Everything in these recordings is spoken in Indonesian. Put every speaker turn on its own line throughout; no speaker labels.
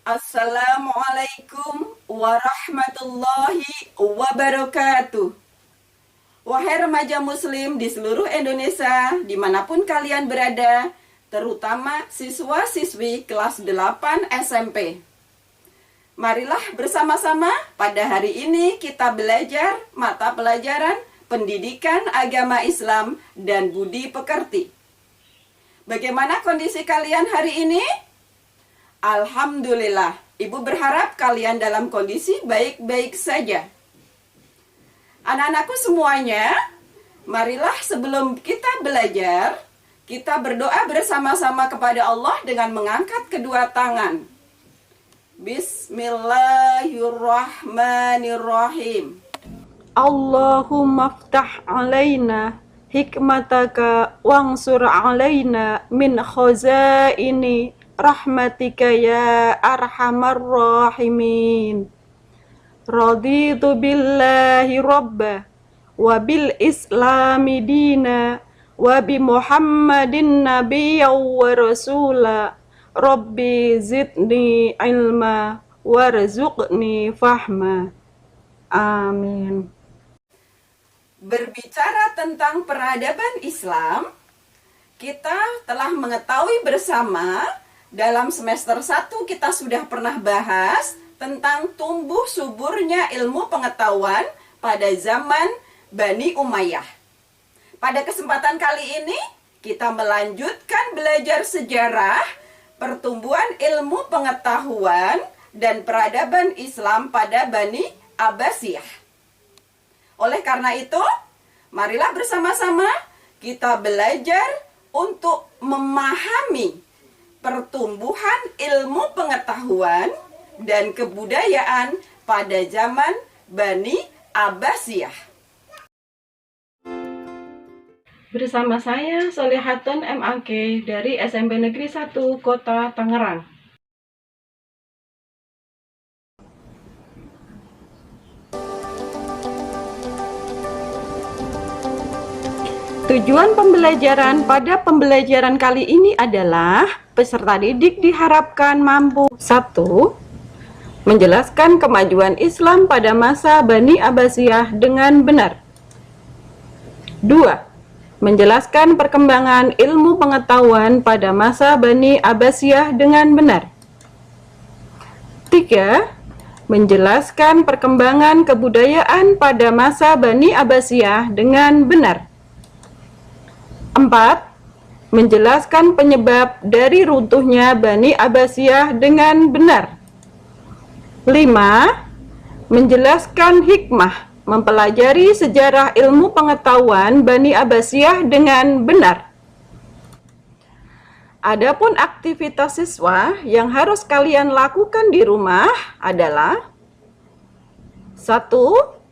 Assalamualaikum warahmatullahi wabarakatuh. Wahai remaja muslim di seluruh Indonesia, dimanapun kalian berada, terutama siswa-siswi kelas 8 SMP. Marilah bersama-sama pada hari ini kita belajar mata pelajaran Pendidikan Agama Islam dan Budi Pekerti. Bagaimana kondisi kalian hari ini? Alhamdulillah, Ibu berharap kalian dalam kondisi baik-baik saja. Anak-anakku semuanya, marilah sebelum kita belajar, kita berdoa bersama-sama kepada Allah dengan mengangkat kedua tangan. Bismillahirrahmanirrahim.
Allahumma ftah alaina hikmataka wansur alaina min khazaini rahmatika ya arhamar rahimin. Raditu billahi rabba wa bil islami dina wa bi muhammadin nabiyya wa rasula. Rabbi zidni ilma warzuqni fahma. Amin.
Berbicara tentang peradaban Islam, kita telah mengetahui bersama dalam semester 1 kita sudah pernah bahas tentang tumbuh suburnya ilmu pengetahuan pada zaman Bani Umayyah. Pada kesempatan kali ini kita melanjutkan belajar sejarah pertumbuhan ilmu pengetahuan dan peradaban Islam pada Bani Abbasiyah. Oleh karena itu, marilah bersama-sama kita belajar untuk memahami pertumbuhan ilmu pengetahuan dan kebudayaan pada zaman Bani Abbasiyah.
Bersama saya Solihatun MAK dari SMP Negeri 1 Kota Tangerang. Tujuan pembelajaran pada pembelajaran kali ini adalah peserta didik diharapkan mampu 1. Menjelaskan kemajuan Islam pada masa Bani Abbasiyah dengan benar. 2. Menjelaskan perkembangan ilmu pengetahuan pada masa Bani Abbasiyah dengan benar. 3. Menjelaskan perkembangan kebudayaan pada masa Bani Abbasiyah dengan benar. 4. Menjelaskan penyebab dari runtuhnya Bani Abbasiyah dengan benar. 5. Menjelaskan hikmah mempelajari sejarah ilmu pengetahuan Bani Abbasiyah dengan benar. Adapun aktivitas siswa yang harus kalian lakukan di rumah adalah 1.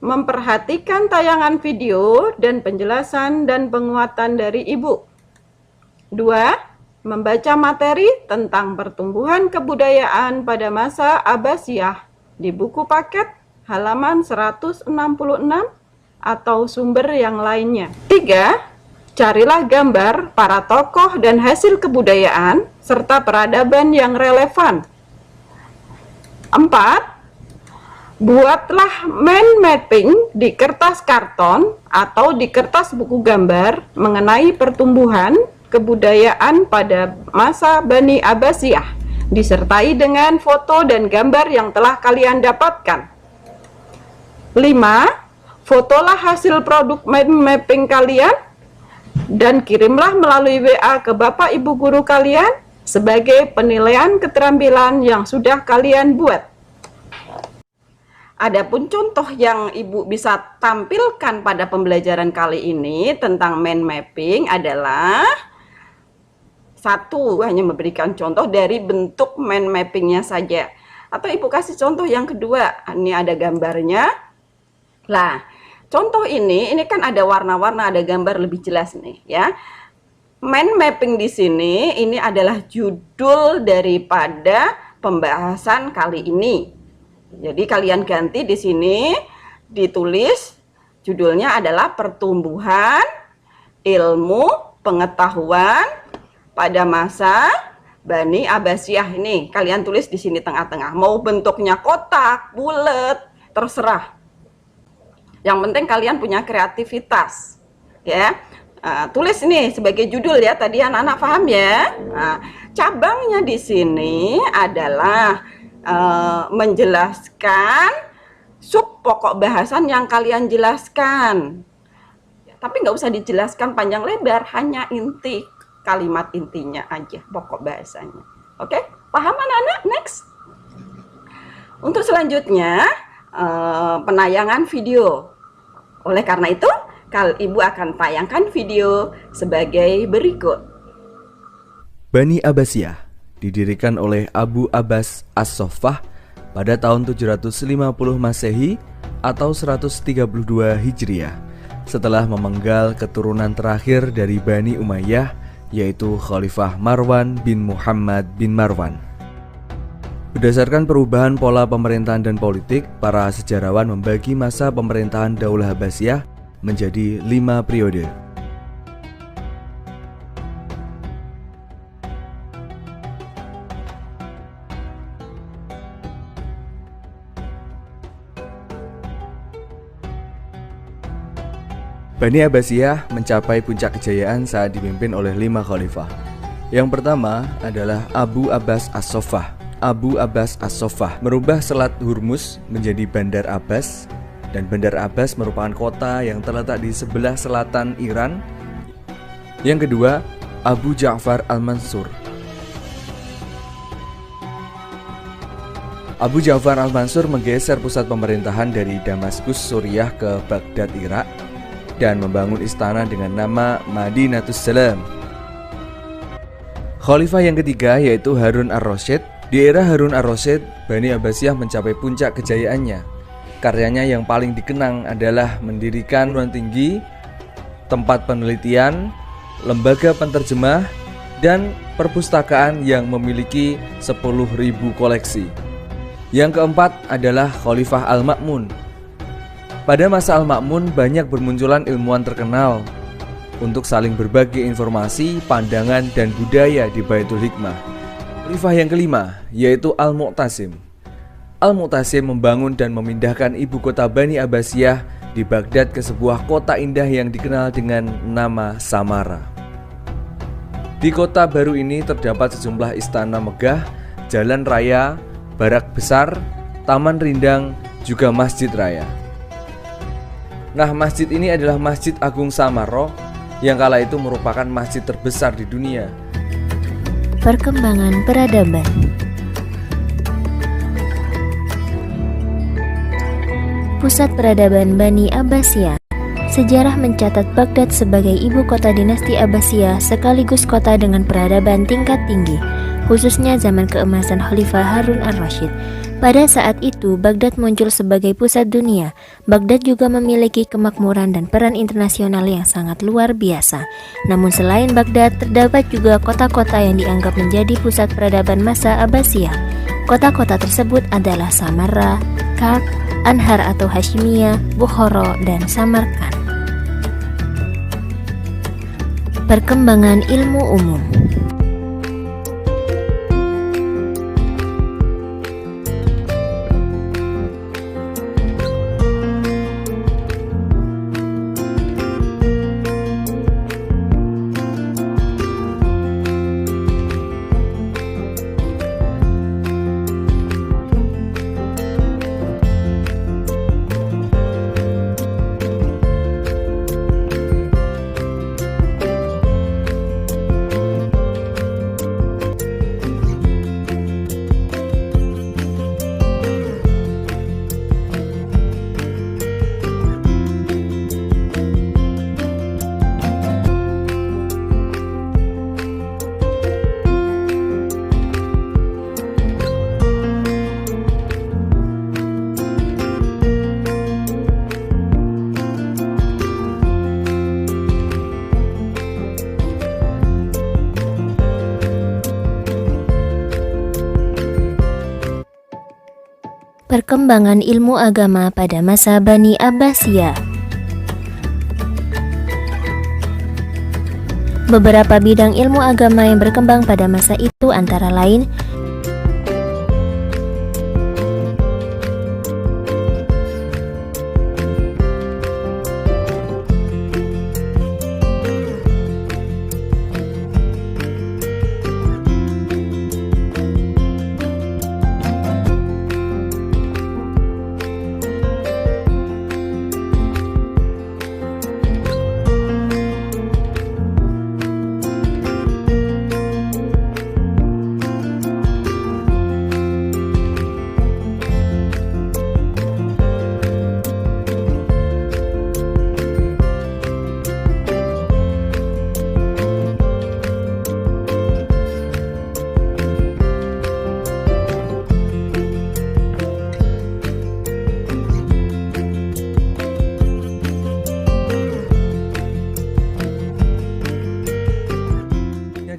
Memperhatikan tayangan video dan penjelasan dan penguatan dari ibu. 2. Membaca materi tentang pertumbuhan kebudayaan pada masa Abbasiyah di buku paket halaman 166 atau sumber yang lainnya. 3. Carilah gambar para tokoh dan hasil kebudayaan serta peradaban yang relevan. 4. Buatlah mind mapping di kertas karton atau di kertas buku gambar mengenai pertumbuhan kebudayaan pada masa Bani Abbasiyah, disertai dengan foto dan gambar yang telah kalian dapatkan. 5. Fotolah hasil produk mind mapping kalian dan kirimlah melalui WA ke Bapak Ibu guru kalian sebagai penilaian keterampilan yang sudah kalian buat. Adapun contoh yang Ibu bisa tampilkan pada pembelajaran kali ini tentang mind mapping adalah 1. Hanya memberikan contoh dari bentuk mind mappingnya saja. Atau Ibu kasih contoh yang kedua. Ini ada gambarnya. Nah, contoh ini kan ada warna-warna, ada gambar lebih jelas nih ya. Mind mapping di sini ini adalah judul daripada pembahasan kali ini. Jadi kalian ganti di sini ditulis judulnya adalah pertumbuhan ilmu pengetahuan pada masa Bani Abbasiyah ini, kalian tulis di sini tengah-tengah. Mau bentuknya kotak, bulat, terserah. Yang penting kalian punya kreativitas, ya. Tulis ini sebagai judul ya. Tadi anak-anak paham ya. Cabangnya di sini adalah menjelaskan sub pokok bahasan yang kalian jelaskan. Tapi nggak usah dijelaskan panjang lebar, hanya inti kalimat intinya aja, pokok bahasanya. Oke, paham anak-anak? Next. Untuk selanjutnya, penayangan video. Oleh karena itu, Ibu akan tayangkan video sebagai berikut.
Bani Abbasiyah didirikan oleh Abu Abbas As-Soffah pada tahun 750 Masehi atau 132 Hijriah setelah memenggal keturunan terakhir dari Bani Umayyah, yaitu Khalifah Marwan bin Muhammad bin Marwan. Berdasarkan perubahan pola pemerintahan dan politik, para sejarawan membagi masa pemerintahan Daulah Abbasiyah menjadi 5 periode. Bani Abbasiyah mencapai puncak kejayaan saat dipimpin oleh 5 khalifah. Yang pertama adalah Abu Abbas As-Soffah. Abu Abbas As-Soffah merubah Selat Hormuz menjadi Bandar Abbas, dan Bandar Abbas merupakan kota yang terletak di sebelah selatan Iran. Yang kedua, Abu Ja'far Al-Mansur. Abu Ja'far Al-Mansur menggeser pusat pemerintahan dari Damaskus, Suriah ke Baghdad, Irak, dan membangun istana dengan nama Madinatus Salam. Khalifah yang ketiga yaitu Harun Ar-Rasyid. Di era Harun Ar-Rasyid, Bani Abbasiyah mencapai puncak kejayaannya. Karyanya yang paling dikenang adalah mendirikan perguruan tinggi, tempat penelitian, lembaga penterjemah, dan perpustakaan yang memiliki 10.000 koleksi. Yang keempat adalah Khalifah Al-Ma'mun. Pada masa Al-Ma'mun banyak bermunculan ilmuwan terkenal untuk saling berbagi informasi, pandangan, dan budaya di Baitul Hikmah. Khalifah yang kelima yaitu Al-Mu'tasim. Al-Mu'tasim membangun dan memindahkan ibu kota Bani Abbasiyah di Baghdad ke sebuah kota indah yang dikenal dengan nama Samara. Di kota baru ini terdapat sejumlah istana megah, jalan raya, barak besar, taman rindang, juga masjid raya. Nah, masjid ini adalah Masjid Agung Samarra yang kala itu merupakan masjid terbesar di dunia.
Perkembangan peradaban. Pusat peradaban Bani Abbasiyah. Sejarah mencatat Baghdad sebagai ibu kota dinasti Abbasiyah sekaligus kota dengan peradaban tingkat tinggi, khususnya zaman keemasan Khalifah Harun Ar-Rasyid. Pada saat itu, Baghdad muncul sebagai pusat dunia. Baghdad juga memiliki kemakmuran dan peran internasional yang sangat luar biasa. Namun selain Baghdad, terdapat juga kota-kota yang dianggap menjadi pusat peradaban masa Abbasiyah. Kota-kota tersebut adalah Samarra, Kark, Anhar atau Hashimiyah, Bukhara, dan Samarkand. Perkembangan ilmu umum. Perkembangan ilmu agama pada masa Bani Abbasiyah. Beberapa bidang ilmu agama yang berkembang pada masa itu itu antara lain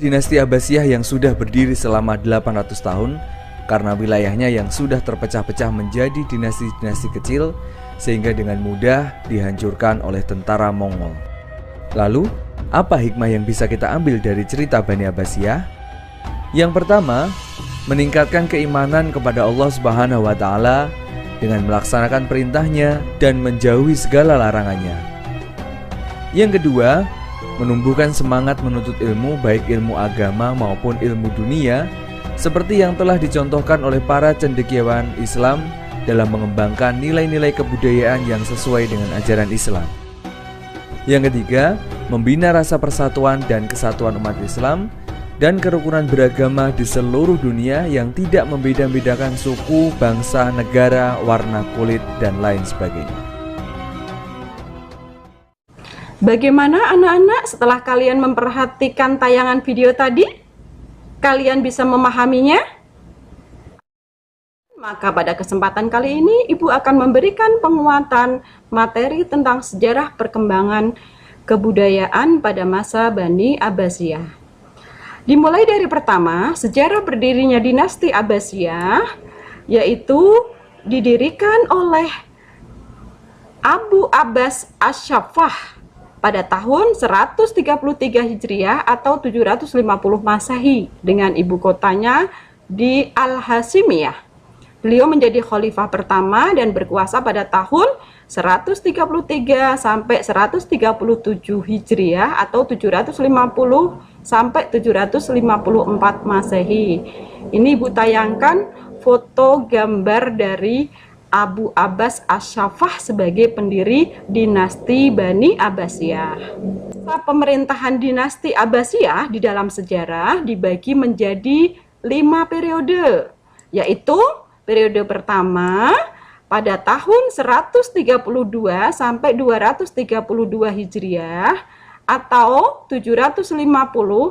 Dinasti Abbasiyah yang sudah berdiri selama 800 tahun karena wilayahnya yang sudah terpecah-pecah menjadi dinasti-dinasti kecil sehingga dengan mudah dihancurkan oleh tentara Mongol. Lalu, apa hikmah yang bisa kita ambil dari cerita Bani Abbasiyah? Yang pertama, meningkatkan keimanan kepada Allah Subhanahu wa taala dengan melaksanakan perintahnya dan menjauhi segala larangannya. Yang kedua, menumbuhkan semangat menuntut ilmu baik ilmu agama maupun ilmu dunia seperti yang telah dicontohkan oleh para cendekiawan Islam dalam mengembangkan nilai-nilai kebudayaan yang sesuai dengan ajaran Islam. Yang ketiga, membina rasa persatuan dan kesatuan umat Islam dan kerukunan beragama di seluruh dunia yang tidak membeda-bedakan suku, bangsa, negara, warna kulit, dan lain sebagainya.
Bagaimana anak-anak setelah kalian memperhatikan tayangan video tadi? Kalian bisa memahaminya? Maka pada kesempatan kali ini Ibu akan memberikan penguatan materi tentang sejarah perkembangan kebudayaan pada masa Bani Abbasiyah. Dimulai dari pertama, sejarah berdirinya dinasti Abbasiyah, yaitu didirikan oleh Abu Abbas Ash-Shaffah pada tahun 133 Hijriah atau 750 Masehi dengan ibu kotanya di Al-Hasimiyah. Beliau menjadi khalifah pertama dan berkuasa pada tahun 133 sampai 137 Hijriah atau 750 sampai 754 Masehi. Ini Ibu tayangkan foto gambar dari Abu Abbas Ash-Shaffah sebagai pendiri dinasti Bani Abbasiyah. Pemerintahan dinasti Abbasiyah di dalam sejarah dibagi menjadi 5 periode, yaitu periode pertama pada tahun 132 sampai 232 Hijriah atau 750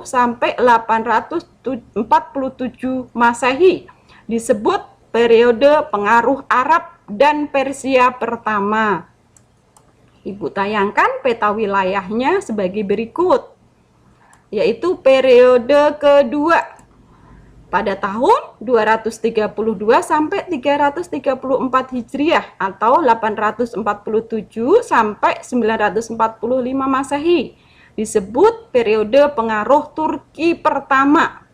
sampai 847 Masehi, disebut periode pengaruh Arab dan Persia pertama. Ibu tayangkan peta wilayahnya sebagai berikut, yaitu periode kedua pada tahun 232 sampai 334 Hijriah atau 847 sampai 945 Masehi, disebut periode pengaruh Turki pertama.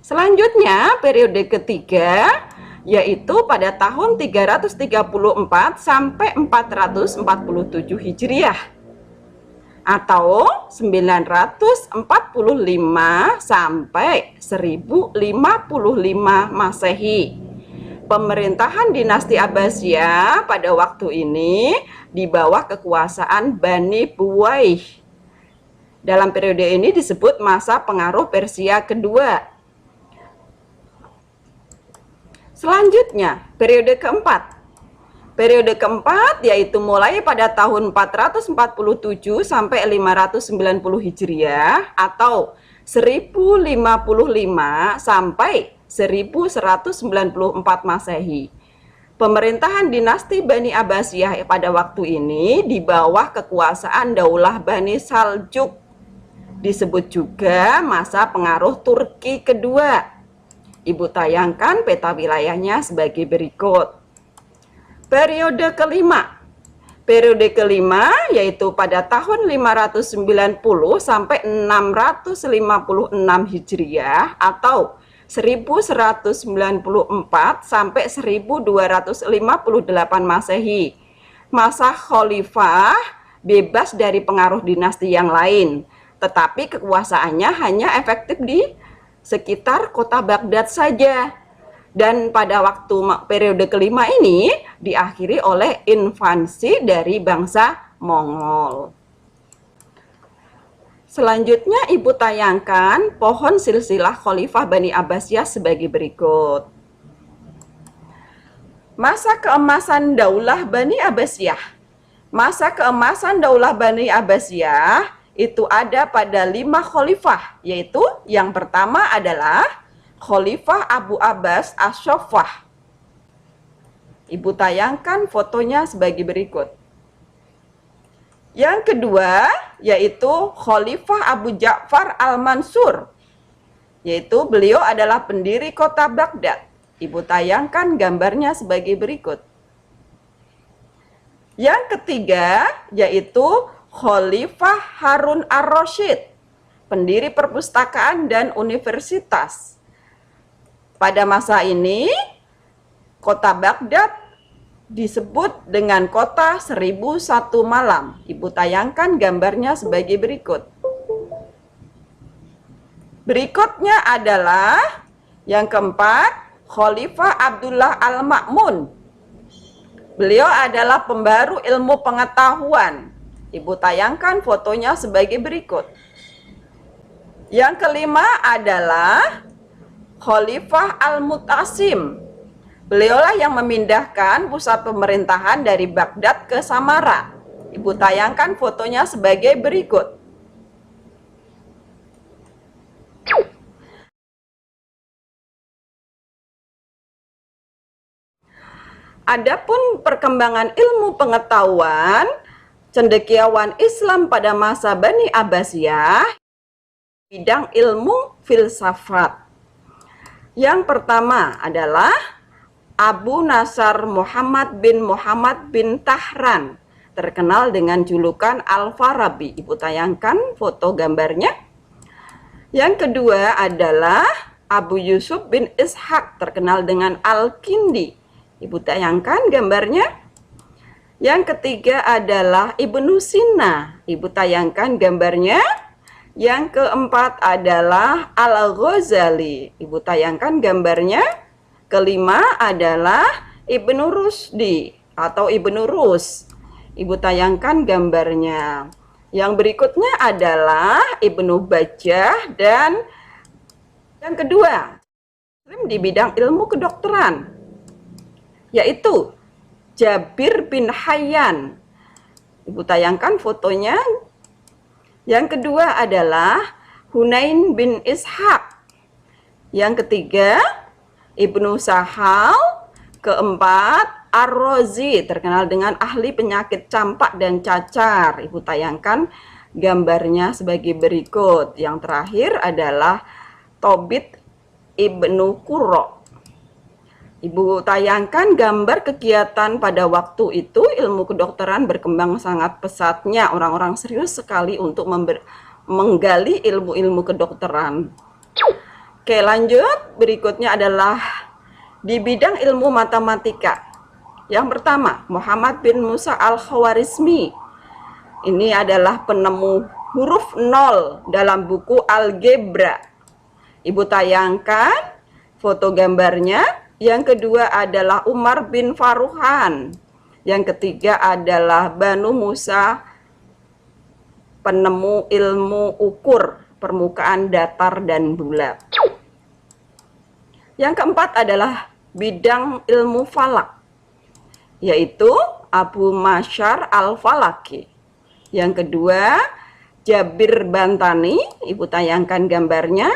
Selanjutnya periode ketiga yaitu pada tahun 334 sampai 447 Hijriah atau 945 sampai 1055 Masehi. Pemerintahan dinasti Abbasiyah pada waktu ini di bawah kekuasaan Bani Buwaih. Dalam periode ini disebut masa pengaruh Persia kedua. Selanjutnya, periode keempat. Periode keempat yaitu mulai pada tahun 447 sampai 590 Hijriah atau 1055 sampai 1194 Masehi. Pemerintahan dinasti Bani Abbasiyah pada waktu ini di bawah kekuasaan Daulah Bani Saljuk. Disebut juga masa pengaruh Turki kedua. Ibu tayangkan peta wilayahnya sebagai berikut. Periode kelima. Periode kelima yaitu pada tahun 590 sampai 656 Hijriah atau 1194 sampai 1258 Masehi. Masa khalifah bebas dari pengaruh dinasti yang lain, tetapi kekuasaannya hanya efektif di sekitar kota Baghdad saja. Dan pada waktu periode kelima ini diakhiri oleh invasi dari bangsa Mongol. Selanjutnya Ibu tayangkan pohon silsilah Khalifah Bani Abbasiyah sebagai berikut. Masa keemasan Daulah Bani Abbasiyah. Masa keemasan Daulah Bani Abbasiyah itu ada pada 5 khalifah, yaitu yang pertama adalah Khalifah Abu Abbas As-Saffah. Ibu tayangkan fotonya sebagai berikut. Yang kedua yaitu Khalifah Abu Ja'far Al-Mansur, yaitu beliau adalah pendiri kota Baghdad. Ibu tayangkan gambarnya sebagai berikut. Yang ketiga yaitu Khalifah Harun Ar-Rasyid, pendiri perpustakaan dan universitas. Pada masa ini, kota Baghdad disebut dengan kota 1001 malam. Ibu tayangkan gambarnya sebagai berikut. Berikutnya adalah yang keempat, Khalifah Abdullah Al-Ma'mun. Beliau adalah pembaru ilmu pengetahuan. Ibu tayangkan fotonya sebagai berikut. Yang kelima adalah Khalifah Al-Mutasim. Beliaulah yang memindahkan pusat pemerintahan dari Baghdad ke Samara. Ibu tayangkan fotonya sebagai berikut. Adapun perkembangan ilmu pengetahuan cendekiawan Islam pada masa Bani Abbasiyah, bidang ilmu filsafat. Yang pertama adalah Abu Nasr Muhammad bin Tahran, terkenal dengan julukan Al-Farabi. Ibu tayangkan foto gambarnya. Yang kedua adalah Abu Yusuf bin Ishaq, terkenal dengan Al-Kindi. Ibu tayangkan gambarnya. Yang ketiga adalah Ibnu Sina. Ibu tayangkan gambarnya. Yang keempat adalah Al-Ghazali. Ibu tayangkan gambarnya. Kelima adalah Ibnu Rusdi atau Ibnu Rus. Ibu tayangkan gambarnya. Yang berikutnya adalah Ibnu Bajjah dan yang kedua di bidang ilmu kedokteran, yaitu Jabir bin Hayyan. Ibu tayangkan fotonya. Yang kedua adalah Hunain bin Ishaq. Yang ketiga Ibnu Sahal. Keempat Ar-Razi, terkenal dengan ahli penyakit campak dan cacar. Ibu tayangkan gambarnya sebagai berikut. Yang terakhir adalah Tobit Ibnu Qurra. Ibu tayangkan gambar kegiatan pada waktu itu. Ilmu kedokteran berkembang sangat pesatnya. Orang-orang serius sekali untuk menggali ilmu-ilmu kedokteran. Oke, lanjut. Berikutnya adalah di bidang ilmu matematika. Yang pertama, Muhammad bin Musa Al-Khawarizmi. Ini adalah penemu huruf 0 dalam buku algebra. Ibu tayangkan foto gambarnya. Yang kedua adalah Umar bin Farruhan. Yang ketiga adalah Banu Musa, penemu ilmu ukur permukaan datar dan bulat. Yang keempat adalah bidang ilmu falak, yaitu Abu Masyar Al-Falaki. Yang kedua, Jabir Bantani. Ibu tayangkan gambarnya.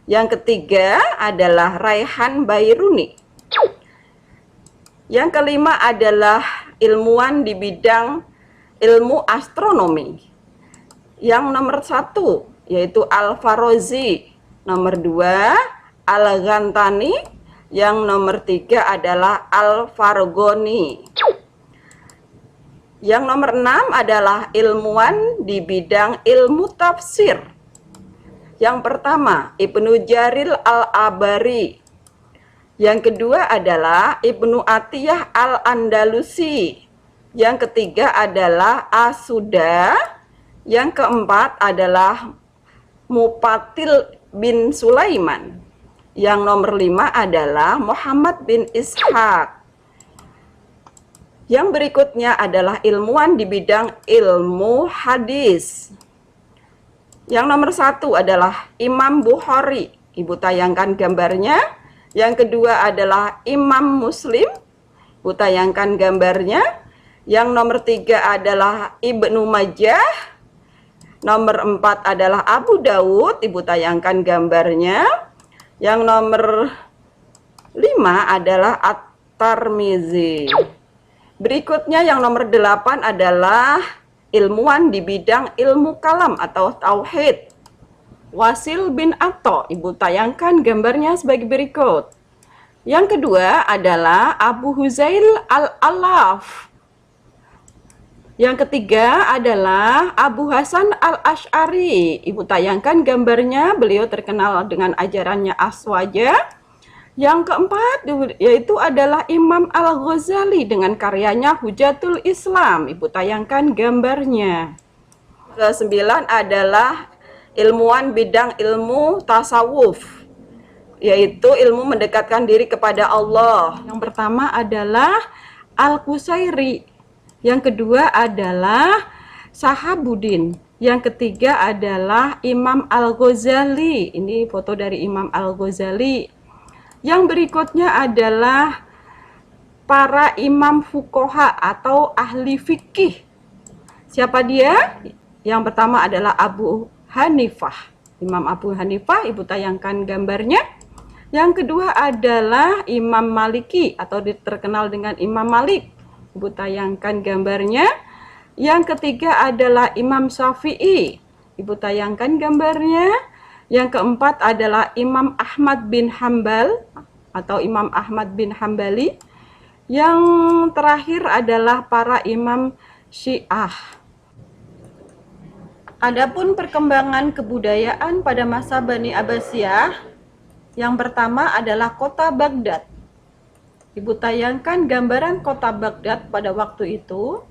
Yang ketiga adalah Raihan Bairuni. Yang kelima adalah ilmuwan di bidang ilmu astronomi. Yang nomor 1 yaitu Al-Farazi. Nomor 2 Al-Ghantani. Yang nomor 3 adalah Al-Farghoni. Yang nomor 6 adalah ilmuwan di bidang ilmu tafsir. Yang pertama, Ibnu Jarir Al-Abari. Yang kedua adalah Ibnu Atiyah Al-Andalusi. Yang ketiga adalah As-Suda. Yang keempat adalah Mupatil bin Sulaiman. Yang nomor 5 adalah Muhammad bin Ishaq. Yang berikutnya adalah ilmuwan di bidang ilmu hadis. Yang nomor 1 adalah Imam Bukhari. Ibu tayangkan gambarnya. Yang kedua adalah Imam Muslim. Ibu tayangkan gambarnya. Yang nomor 3 adalah Ibnu Majah. Nomor 4 adalah Abu Dawud. Ibu tayangkan gambarnya. Yang nomor 5 adalah At-Tirmizi. Berikutnya yang nomor 8 adalah ilmuwan di bidang ilmu kalam atau tauhid. Wasil bin Atha. Ibu tayangkan gambarnya sebagai berikut. Yang kedua adalah Abu Huzail Al-Alaf. Yang ketiga adalah Abu Hasan Al-Asy'ari. Ibu tayangkan gambarnya, beliau terkenal dengan ajarannya Aswaja. Yang keempat yaitu adalah Imam Al-Ghazali dengan karyanya Hujatul Islam. Ibu tayangkan gambarnya. Ke-9 adalah ilmuwan bidang ilmu tasawuf, yaitu ilmu mendekatkan diri kepada Allah. Yang pertama adalah Al-Qusairi. Yang kedua adalah Sahabuddin. Yang ketiga adalah Imam Al-Ghazali. Ini foto dari Imam Al-Ghazali. Yang berikutnya adalah para imam fuqaha atau ahli fikih. Siapa dia? Yang pertama adalah Abu Hanifah. Imam Abu Hanifah, ibu tayangkan gambarnya. Yang kedua adalah Imam Maliki atau terkenal dengan Imam Malik. Ibu tayangkan gambarnya. Yang ketiga adalah Imam Syafi'i. Ibu tayangkan gambarnya. Yang keempat adalah Imam Ahmad bin Hambal atau Imam Ahmad bin Hambali. Yang terakhir adalah para imam Syiah. Adapun perkembangan kebudayaan pada masa Bani Abbasiyah, yang pertama adalah kota Baghdad. Ibu tayangkan gambaran kota Baghdad pada waktu itu,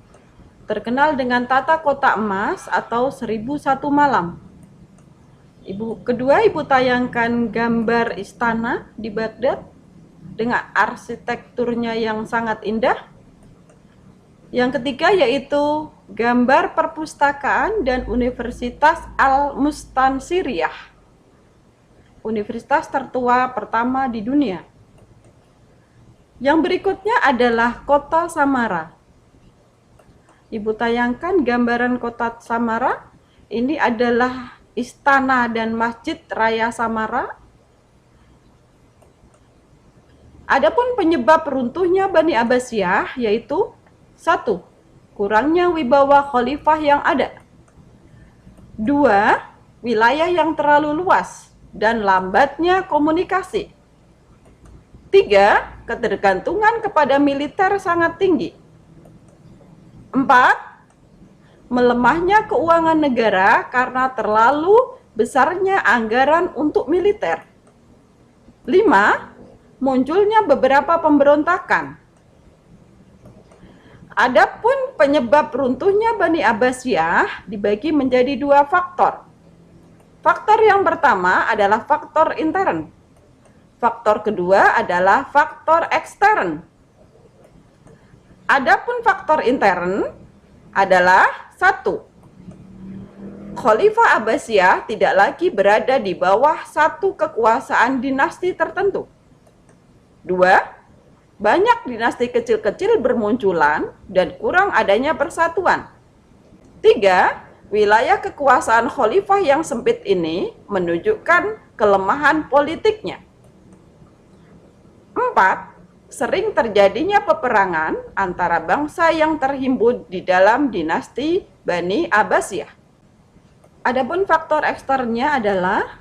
terkenal dengan tata kota emas atau 1001 malam. Kedua, ibu tayangkan gambar istana di Baghdad dengan arsitekturnya yang sangat indah. Yang ketiga yaitu gambar perpustakaan dan Universitas Al-Mustansiriyah, universitas tertua pertama di dunia. Yang berikutnya adalah kota Samara. Ibu tayangkan gambaran kota Samara. Ini adalah istana dan masjid Raya Samara. Adapun penyebab runtuhnya Bani Abbasiyah yaitu 1. Kurangnya wibawa khalifah yang ada. 2. Wilayah yang terlalu luas dan lambatnya komunikasi. 3. Ketergantungan kepada militer sangat tinggi. 4. Melemahnya keuangan negara karena terlalu besarnya anggaran untuk militer. 5. Munculnya beberapa pemberontakan. Adapun penyebab runtuhnya Bani Abbasiyah dibagi menjadi 2 faktor. Faktor yang pertama adalah faktor intern. Faktor kedua adalah faktor ekstern. Adapun faktor intern adalah 1. Khalifah Abbasiyah tidak lagi berada di bawah satu kekuasaan dinasti tertentu. 2. Banyak dinasti kecil-kecil bermunculan dan kurang adanya persatuan. 3. Wilayah kekuasaan khalifah yang sempit ini menunjukkan kelemahan politiknya. 4. Sering terjadinya peperangan antara bangsa yang terhimpun di dalam dinasti Bani Abbasiyah. Adapun faktor eksternnya adalah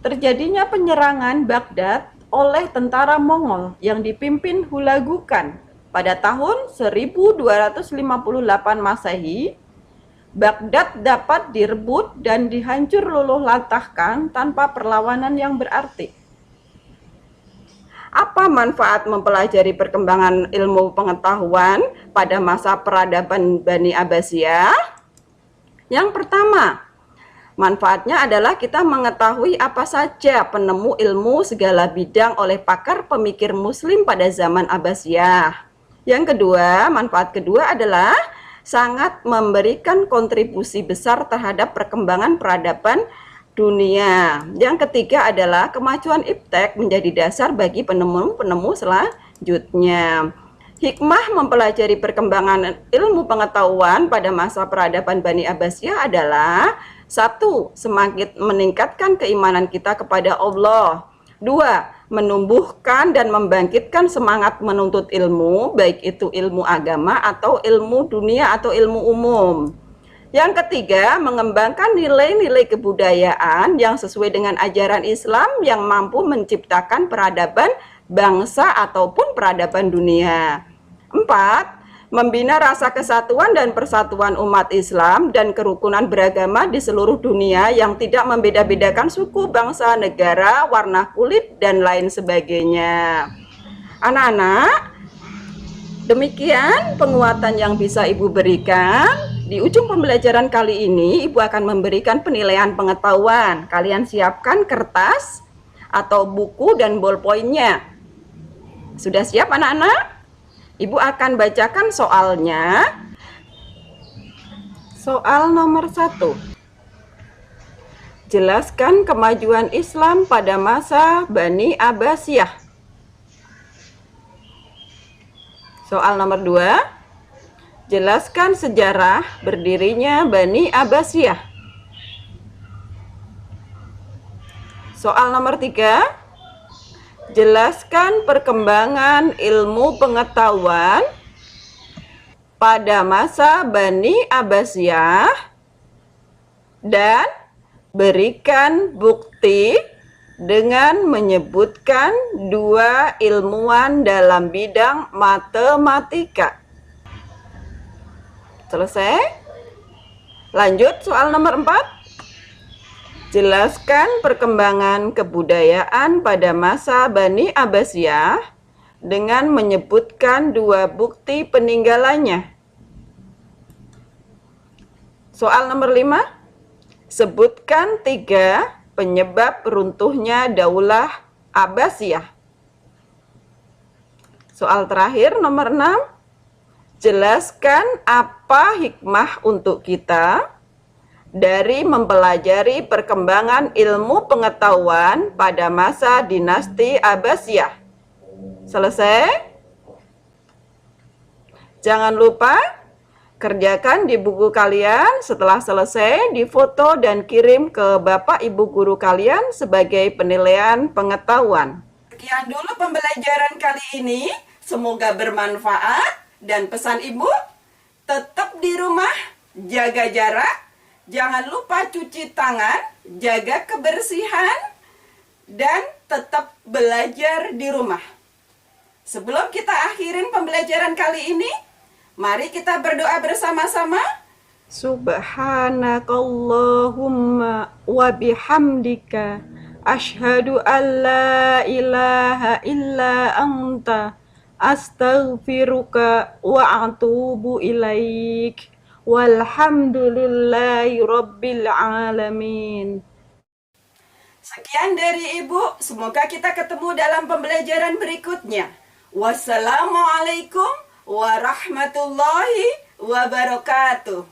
terjadinya penyerangan Baghdad oleh tentara Mongol yang dipimpin Hulagu Khan pada tahun 1258 Masehi, Baghdad dapat direbut dan dihancur luluh lantahkan tanpa perlawanan yang berarti. Apa manfaat mempelajari perkembangan ilmu pengetahuan pada masa peradaban Bani Abbasiyah? Yang pertama, manfaatnya adalah kita mengetahui apa saja penemu ilmu segala bidang oleh pakar pemikir muslim pada zaman Abbasiyah. Yang kedua, manfaat kedua adalah sangat memberikan kontribusi besar terhadap perkembangan peradaban dunia. Yang ketiga adalah kemajuan iptek menjadi dasar bagi penemu-penemu selanjutnya. Hikmah mempelajari perkembangan ilmu pengetahuan pada masa peradaban Bani Abbasiyah adalah: 1. Semakin meningkatkan keimanan kita kepada Allah. 2. Menumbuhkan dan membangkitkan semangat menuntut ilmu, baik itu ilmu agama atau ilmu dunia atau ilmu umum. Yang ketiga, mengembangkan nilai-nilai kebudayaan yang sesuai dengan ajaran Islam yang mampu menciptakan peradaban bangsa ataupun peradaban dunia. 4. Membina rasa kesatuan dan persatuan umat Islam dan kerukunan beragama di seluruh dunia yang tidak membeda-bedakan suku, bangsa, negara, warna kulit, dan lain sebagainya. Anak-anak, demikian penguatan yang bisa Ibu berikan. Di ujung pembelajaran kali ini, Ibu akan memberikan penilaian pengetahuan. Kalian siapkan kertas atau buku dan ballpointnya. Sudah siap anak-anak? Ibu akan bacakan soalnya. Soal nomor 1. Jelaskan kemajuan Islam pada masa Bani Abbasiyah. Soal nomor 2. Jelaskan sejarah berdirinya Bani Abbasiyah. Soal nomor 3. Jelaskan perkembangan ilmu pengetahuan pada masa Bani Abbasiyah dan berikan bukti dengan menyebutkan 2 ilmuwan dalam bidang matematika. Selesai? Lanjut soal nomor 4. Jelaskan perkembangan kebudayaan pada masa Bani Abbasiyah dengan menyebutkan 2 bukti peninggalannya. Soal nomor 5. Sebutkan 3 penyebab runtuhnya Daulah Abbasiyah. Soal terakhir nomor 6. Jelaskan apa hikmah untuk kita dari mempelajari perkembangan ilmu pengetahuan pada masa dinasti Abbasiyah. Selesai? Jangan lupa kerjakan di buku kalian. Setelah selesai, difoto dan kirim ke Bapak Ibu guru kalian sebagai penilaian pengetahuan.
Sekian dulu pembelajaran kali ini. Semoga bermanfaat. Dan pesan Ibu, tetap di rumah, jaga jarak. Jangan lupa cuci tangan, jaga kebersihan, dan tetap belajar di rumah. Sebelum kita akhirin pembelajaran kali ini, mari kita berdoa bersama-sama.
Subhanakallahumma wa bihamdika asyhadu an la ilaha illa anta astaghfiruka wa atubu ilaik. Walhamdulillahi rabbil alamin.
Sekian dari Ibu, semoga kita ketemu dalam pembelajaran berikutnya. Wassalamualaikum warahmatullahi wabarakatuh.